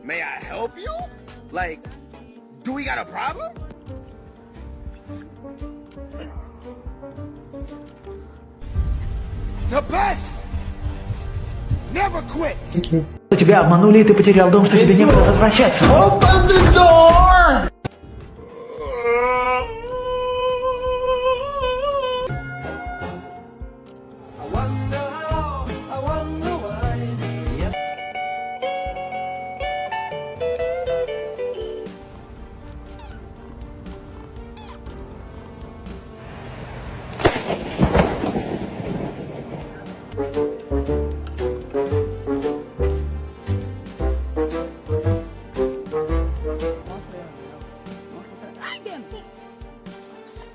may I help you? Like, do we got a problem? The best never quit. Тебя обманули, и ты потерял дом, что тебе некуда возвращаться. Open the door!